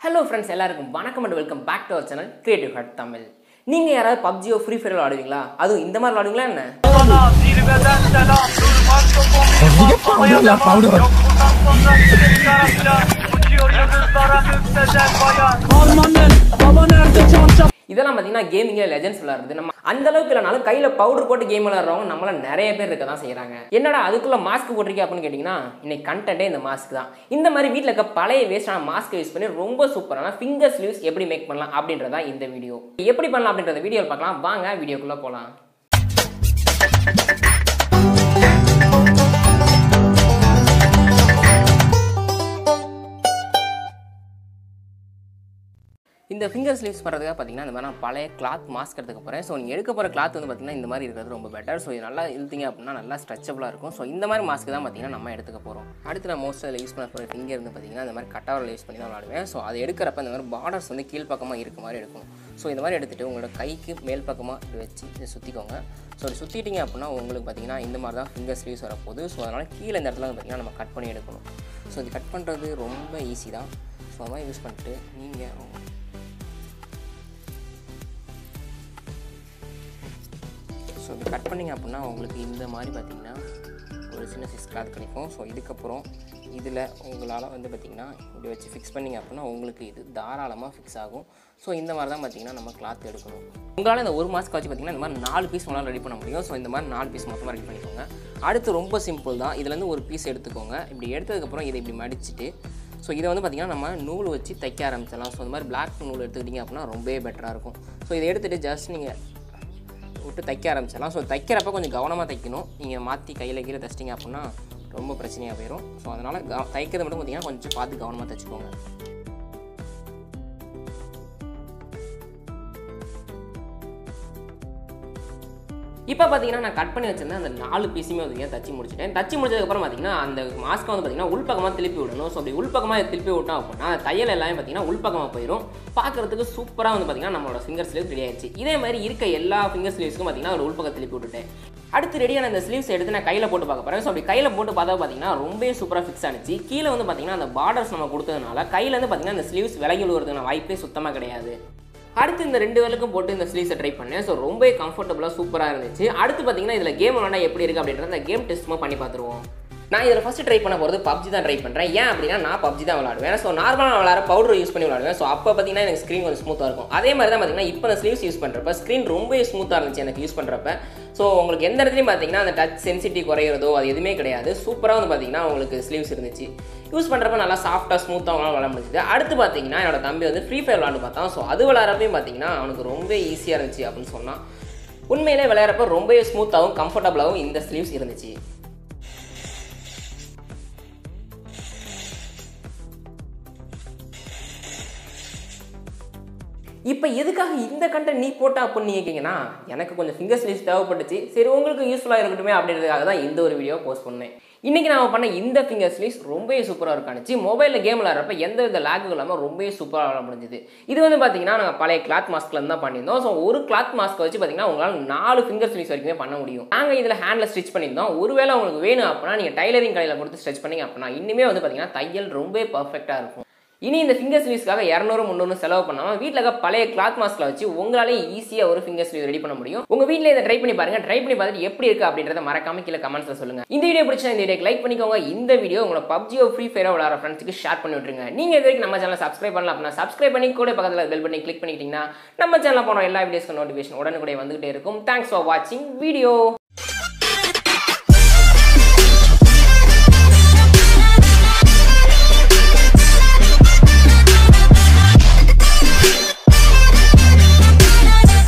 Hello friends, எல்லாருக்கும் வணக்கம் and welcome back to our channel Creative Heart Tamil. நீங்க யாராவது PUBG ஓ Free Fire விளையாடுவீங்களா? அதுவும் இந்த மாதிரி விளையாடுவீங்களா என்ன? இதெல்லாம் பாத்தீங்கன்னா கேமிங்ல லெஜெண்ட்ஸ் விளையாடுறது நம்ம அந்த அளவுக்கு இல்லனாலும் கையில பவுடர் போட்டு கேம் விளையாடுறவங்க நம்மள நிறைய பேர் இருக்க தான் செய்றாங்க. என்னடா அதுக்குள்ள மாஸ்க் போட்டுருக்கீங்க அப்படின்னு கேட்டிங்கன்னா இன்னைக்கு கண்டென்ட்டே இந்த மாஸ்க் தான். இந்த மாதிரி வீட்ல இருக்க பழைய வேஸ்டான மாஸ்க் யூஸ் பண்ணி ரொம்ப சூப்பரான ஃபிங்கர் ஸ்லீவ்ஸ் எப்படி மேக் பண்ணலாம் அப்படின்றதா இந்த வீடியோ. எப்படி பண்ணலாம் அப்படின்றத வீடியோல பார்க்கலாம். வாங்க வீடியோக்குள்ள போலாம். இந்த ஃபிங்கர் ஸ்லீவ்ஸ் பண்ணுறதுக்காக பார்த்தீங்கன்னா இந்த மாதிரி நான் பழைய கிளாத் மாஸ்க் எடுத்துக்க போகிறேன். ஸோ நீங்கள் எடுக்க போகிற கிளாத் வந்து பார்த்தீங்கன்னா இந்த மாதிரி இருக்கிறது ரொம்ப பெட்டர். ஸோ இது நல்லா இழுத்தீங்க அப்படின்னா நல்லா ஸ்ட்ரெச்சபிளாக இருக்கும். ஸோ இந்த மாதிரி மாஸ்க் தான் பார்த்தீங்கன்னா நம்ம எடுத்துக்க போகிறோம். அடுத்து நான் மோஸ்ட் அதில் யூஸ் பண்ண போகிற ஃபிங்கர் வந்து பார்த்தீங்கன்னா இந்த மாதிரி கட்டாவில் யூஸ் பண்ணி தான் விளாடுவேன். ஸோ அது எடுக்கிறப்ப இந்த மாதிரி பார்டர்ஸ் வந்து கீழ்ப்பக்கமாக இருக்க மாதிரி எடுக்கும். ஸோ இந்த மாதிரி எடுத்துகிட்டு உங்களோட கைக்கு மேல் பக்கமாக இது வச்சு இதை சுற்றிக்கோங்க. ஸோ அது சுற்றிட்டிங்க அப்படின்னா உங்களுக்கு பார்த்தீங்கன்னா இந்த மாதிரி தான் ஃபிங்கர் ஸ்லீவ்ஸ் வரப்போகுது. ஸோ அதனால் கீழே இந்த இடத்துல வந்து பார்த்தீங்கன்னா நம்ம கட் பண்ணி எடுக்கணும். ஸோ இது கட் பண்ணுறது ரொம்ப ஈஸி தான். ஸோ அது மாதிரி யூஸ் பண்ணிட்டு நீங்கள் ஸோ இது கட் பண்ணிங்க அப்படின்னா உங்களுக்கு இந்த மாதிரி பார்த்திங்கன்னா ஒரு சின்ன சிஸ் கிளாத் கிடைக்கும். ஸோ இதுக்கப்புறம் இதில் உங்களால் வந்து பார்த்திங்கன்னா இப்படி வச்சு ஃபிக்ஸ் பண்ணிங்க அப்படின்னா உங்களுக்கு இது தாராளமாக ஃபிக்ஸ் ஆகும். ஸோ இந்த மாதிரி தான் பார்த்திங்கன்னா நம்ம கிளாத் எடுக்கணும். உங்களால் இந்த ஒரு மாஸ்க் வச்சு பார்த்திங்கன்னா இந்த மாதிரி 4 பீஸ் உங்களால் ரெடி பண்ண முடியும். ஸோ இந்த மாதிரி 4 பீஸ் மொத்தமாக ரெடி பண்ணிக்கோங்க. அடுத்து ரொம்ப சிம்பிள் தான். இதுலேருந்து ஒரு பீஸ் எடுத்துக்கோங்க. இப்படி எடுத்ததுக்கப்புறம் இதை இப்படி மடிச்சுட்டு ஸோ இதை வந்து பார்த்திங்கன்னா நம்ம நூல் வச்சு தைக்க ஆரம்பிச்சிடலாம். ஸோ இந்த மாதிரி பிளாக் நூல் எடுத்துக்கிட்டிங்க அப்படின்னா ரொம்பவே பெட்டராக இருக்கும். ஸோ இதை எடுத்துகிட்டு ஜஸ்ட் நீங்கள் விட்டு தைக்க ஆரம்பிச்சிடலாம். ஸோ தைக்கிறப்ப கொஞ்சம் கவனமாக தைக்கணும். நீங்கள் மாற்றி கையில் கீழே தைச்சிட்டிங்க அப்படின்னா ரொம்ப பிரச்சனையாக போயிடும். ஸோ அதனால் தைக்கிறது மட்டும் பார்த்திங்கன்னா கொஞ்சம் பார்த்து கவனமாக தைச்சிக்கோங்க. இப்போ பார்த்தீங்கன்னா நான் கட் பண்ணி வச்சிருந்தேன் அந்த 4 பீஸுமே வந்து தச்சு முடிச்சிட்டேன். தச்சு முடிச்சதுக்கப்புறம் பார்த்தீங்கன்னா அந்த மாஸ்க்கை வந்து பார்த்தீங்கன்னா உள்பக்கமாக திருப்பி விடணும். ஸோ அப்படி உள்பக்கமாக திருப்பி விட்டோம் அப்படின்னா தையல் எல்லாமே பார்த்தீங்கன்னா உள்பக்கமாக போயிடும். பார்க்குறதுக்கு சூப்பராக வந்து பார்த்தீங்கன்னா நம்மளோட ஃபிங்கர் ஸ்லீவ் ரெடி ஆயிடுச்சு. இதே மாதிரி இருக்க எல்லா ஃபிங்கர் ஸ்லீவ்ஸ்க்கும் பார்த்தீங்கன்னா ஒரு உள்பக்கம் திருப்பி விட்டுட்டேன். அடுத்து ரெடியான அந்த ஸ்லீவ்ஸ் எடுத்து நான் கையில் போட்டு பார்க்க போகிறேன். ஸோ அப்படி கையில் போட்டு பார்த்தா பார்த்தீங்கன்னா ரொம்ப சூப்பராக ஃபிக்ஸ் ஆனிச்சு. கீழே வந்து பார்த்தீங்கன்னா அந்த பார்டர்ஸ் நம்ம கொடுத்ததுனால கையிலேருந்து பார்த்தீங்கன்னா அந்த ஸ்லீவ்ஸ் விலகி விழுறதுக்கான வாய்ப்பே சுத்தமாக கிடையாது. அடுத்து இந்த 2 வேலுக்கும் போட்டு இந்த ஸ்லீவ்ஸை ட்ரை பண்ணேன். ஸோ ரொம்ப கம்ஃபர்டபுளாக சூப்பராக இருந்துச்சு. அடுத்து பார்த்தீங்கன்னா இதில் கேம் விளாண்டா எப்படி இருக்குது அப்படின்றத அந்த கேம் டெஸ்ட்மாக பண்ணி பார்த்துருவோம். நான் இதில் ஃபஸ்ட்டு ட்ரை பண்ண போகிறது PUBG தான் ட்ரை பண்ணுறேன். ஏன் அப்படின்னா நான் PUBG தான் விளாடுவேன். ஸோ நார்மலாக விளாட பவுடர் யூஸ் பண்ணி விளாடுவேன். ஸோ அப்போ பார்த்தீங்கன்னா எனக்கு ஸ்க்ரீன் கொஞ்சம் ஸ்மூத்தாக இருக்கும். அதே மாதிரி தான் பார்த்தீங்கன்னா இப்போ அந்த ஸ்லீவ்ஸ் யூஸ் பண்ணுறப்ப ஸ்க்ரீன் ரொம்ப ஸ்மூத்தாக இருந்துச்சு எனக்கு யூஸ் பண்ணுறப்ப. ஸோ உங்களுக்கு எந்த இடத்துலையும் பார்த்தீங்கன்னா அந்த டச் சென்சிட்டிவ் குறையிறதோ அது எதுவுமே கிடையாது. சூப்பராக வந்து பார்த்தீங்கன்னா உங்களுக்கு ஸ்லீவ்ஸ் இருந்துச்சு. யூஸ் பண்ணுறப்ப நல்லா சாஃப்ட்டாக ஸ்மூத்தாக அவங்களால விளாட முடிஞ்சுது. அடுத்து பார்த்தீங்கன்னா என்னோட தம்பி வந்து ஃப்ரீ ஃபயர் விளாண்டு பார்த்தான். ஸோ அது விளாட்றப்பையும் பார்த்தீங்கன்னா அவனுக்கு ரொம்ப ஈஸியாக இருந்துச்சு அப்படின்னு சொன்னான். உண்மையிலே விளையாடுறப்ப ரொம்ப ஸ்மூத்தாகவும் கம்ஃபர்டபுளாகவும் இந்த ஸ்லீவ்ஸ் இருந்துச்சு. இப்போ எதுக்காக இந்த கண்டென்ட் நீ போட்டா அப்படின்னு கேட்குறீங்கன்னா எனக்கு கொஞ்சம் ஃபிங்கர் ஸ்லீவ்ஸ் தேவைப்பட்டுச்சு. சரி உங்களுக்கு யூஸ்ஃபுல்லாக இருக்கட்டுமே அப்படின்றதுக்காக தான் இந்த ஒரு வீடியோ போஸ்ட் பண்ணேன். இன்றைக்கி நான் பண்ண இந்த ஃபிங்கர் ஸ்லீவ்ஸ் ரொம்ப சூப்பராக இருக்கானுச்சு. மொபைலில் கேம் விளாட்றப்ப எந்த வித லேக்கும் இல்லாமல் ரொம்ப சூப்பராக விளாட முடிஞ்சுது. இது வந்து பார்த்தீங்கன்னா நாங்கள் பழைய கிளாத் மாஸ்க்லேருந்து தான் பண்ணியிருந்தோம். ஸோ ஒரு கிளாத் மாஸ்க் வச்சு பார்த்தீங்கன்னா உங்களால் 4 ஃபிங்கர் ஸ்லீவ்ஸ் வரைக்குமே பண்ண முடியும். நாங்கள் இதில் ஹேண்டில் ஸ்டிச் பண்ணியிருந்தோம். ஒருவேளை உங்களுக்கு வேணும் அப்படின்னா நீங்கள் டைலரிங் கடையில் கொடுத்து ஸ்டிச் பண்ணிங்க அப்படின்னா இன்னுமே வந்து பார்த்தீங்கன்னா தையல் ரொம்ப பர்ஃபெக்டாக இருக்கும். இனி இந்த ஃபிங்கர் ஸ்லீவ்ஸ்க்காக 200-300 செலவு பண்ணாமல் வீட்டில் இருக்க பழைய கிளாத் மாஸ்கில் வச்சு உங்களாலே ஈஸியாக ஒரு ஃபிங்கர் ஸ்லீவ் ரெடி பண்ண முடியும். உங்கள் வீட்டில் இதை ட்ரை பண்ணி பாருங்க. ட்ரை பண்ணி பார்த்துட்டு எப்படி இருக்குது அப்படின்றத மறக்காம கீழே கமெண்ட்ஸில் சொல்லுங்கள். இந்த வீடியோ பிடிச்சா இந்த வீடியோக்கு லைக் பண்ணிக்கோங்க. இந்த வீடியோ உங்களோட PUBG ஃப்ரீ ஃபயர் விளையாடுற ஃப்ரெண்ட்ஸுக்கு ஷேர் பண்ணி விட்டுருங்க. நீங்கள் இது வரைக்கும் நம்ம சேனல் சப்ஸ்கிரைப் பண்ணலாம் அப்படின்னா சப்ஸ்கிரைப் பண்ணி கூட பக்கத்தில் பெல் பண்ணி கிளிக் பண்ணிக்கிட்டீங்கன்னா நம்ம சேனலில் போன எல்லா வீடியோஸ்க்கு நோட்டிஃபிகேஷன் உடனுக்குடைய வந்துகிட்டே இருக்கும். தேங்க்ஸ் ஃபார் வாட்சிங் வீடியோ.